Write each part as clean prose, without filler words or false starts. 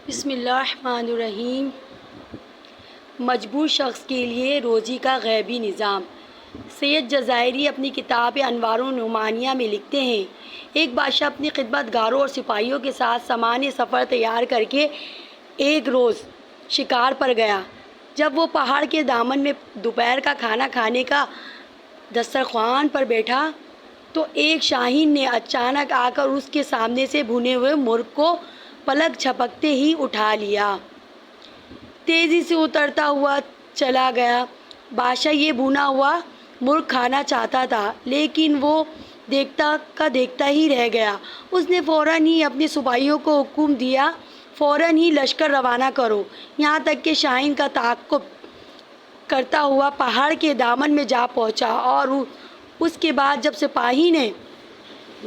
بسم اللہ الرحمن الرحیم۔ مجبور شخص کے لیے روزی کا غیبی نظام۔ سید جزائری اپنی کتاب انوار النعمانیہ میں لکھتے ہیں، ایک بادشاہ اپنی خدمت گاروں اور سپاہیوں کے ساتھ سامان سفر تیار کر کے ایک روز شکار پر گیا۔ جب وہ پہاڑ کے دامن میں دوپہر کا کھانا کھانے کا دسترخوان پر بیٹھا تو ایک شاہین نے اچانک آ کر اس کے سامنے سے بھنے ہوئے مرغ کو پلک جھپکتے ہی اٹھا لیا۔ تیزی سے اترتا ہوا چلا گیا۔ بادشاہ یہ بھنا ہوا مرغ کھانا چاہتا تھا، لیکن وہ دیکھتا کا دیکھتا ہی رہ گیا۔ اس نے فوراً ہی اپنے سپاہیوں کو حکم دیا، فوراً ہی لشکر روانہ کرو، یہاں تک کہ شاہین کا تعاقب کرتا ہوا پہاڑ کے دامن میں جا پہنچا، اور اس کے بعد جب سپاہی نے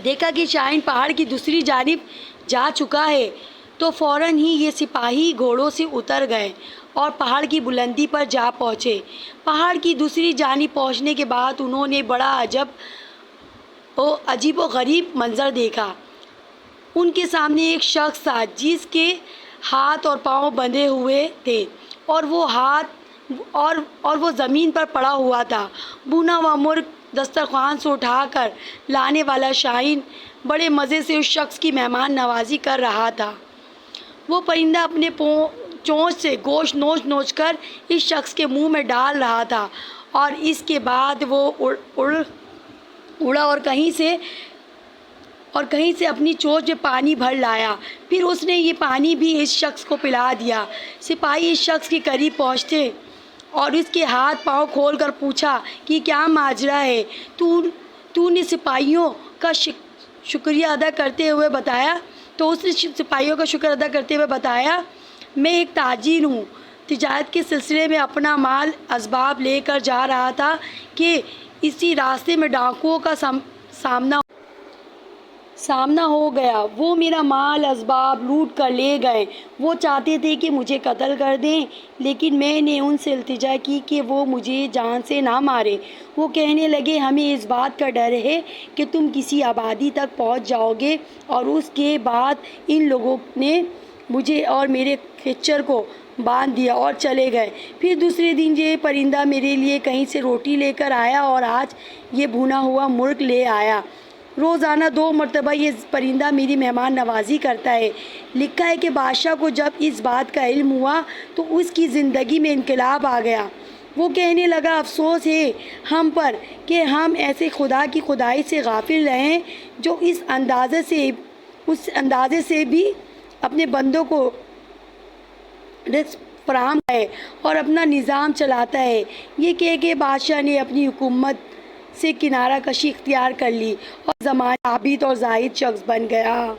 دیکھا کہ شاہین پہاڑ کی دوسری جانب جا چکا ہے تو فوراً ہی یہ سپاہی گھوڑوں سے اتر گئے اور پہاڑ کی بلندی پر جا پہنچے۔ پہاڑ کی دوسری جانب پہنچنے کے بعد انہوں نے بڑا عجیب و غریب منظر دیکھا۔ ان کے سامنے ایک شخص تھا جس کے ہاتھ اور پاؤں بندھے ہوئے تھے اور وہ زمین پر پڑا ہوا تھا۔ بھنا ہوا مرغ دسترخوان سے اٹھا کر لانے والا شاہین بڑے مزے سے اس شخص کی مہمان نوازی کر رہا تھا۔ وہ پرندہ اپنے چونچ سے گوشت نوچ نوچ کر اس شخص کے منہ میں ڈال رہا تھا، اور اس کے بعد وہ اڑا اور کہیں سے اپنی چونچ میں پانی بھر لایا۔ پھر اس نے یہ پانی بھی اس شخص کو پلا دیا۔ سپاہی اس شخص کے قریب پہنچے اور اس کے ہاتھ پاؤں کھول کر پوچھا کہ کیا ماجرا ہے؟ تو نے سپاہیوں کا شکریہ ادا کرتے ہوئے بتایا تو اس نے سپاہیوں کا شکر ادا کرتے ہوئے بتایا، میں ایک تاجر ہوں، تجارت کے سلسلے میں اپنا مال اسباب لے کر جا رہا تھا کہ اسی راستے میں ڈاکوؤں کا سامنا ہو گیا۔ وہ میرا مال اسباب لوٹ کر لے گئے۔ وہ چاہتے تھے کہ مجھے قتل کر دیں، لیکن میں نے ان سے التجا کی کہ وہ مجھے جان سے نہ ماریں۔ وہ کہنے لگے، ہمیں اس بات کا ڈر ہے کہ تم کسی آبادی تک پہنچ جاؤ گے، اور اس کے بعد ان لوگوں نے مجھے اور میرے خچر کو باندھ دیا اور چلے گئے۔ پھر دوسرے دن یہ پرندہ میرے لیے کہیں سے روٹی لے کر آیا، اور آج یہ بھنا ہوا مرغ لے آیا۔ روزانہ 2 مرتبہ یہ پرندہ میری مہمان نوازی کرتا ہے۔ لکھا ہے کہ بادشاہ کو جب اس بات کا علم ہوا تو اس کی زندگی میں انقلاب آ گیا۔ وہ کہنے لگا، افسوس ہے ہم پر کہ ہم ایسے خدا کی خدائی سے غافل رہیں جو اس اندازے سے بھی اپنے بندوں کو رزق فراہم ہے اور اپنا نظام چلاتا ہے۔ یہ کہہ کے بادشاہ نے اپنی حکومت سے کنارہ کشی اختیار کر لی اور زمانے عابد اور زاہد شخص بن گیا۔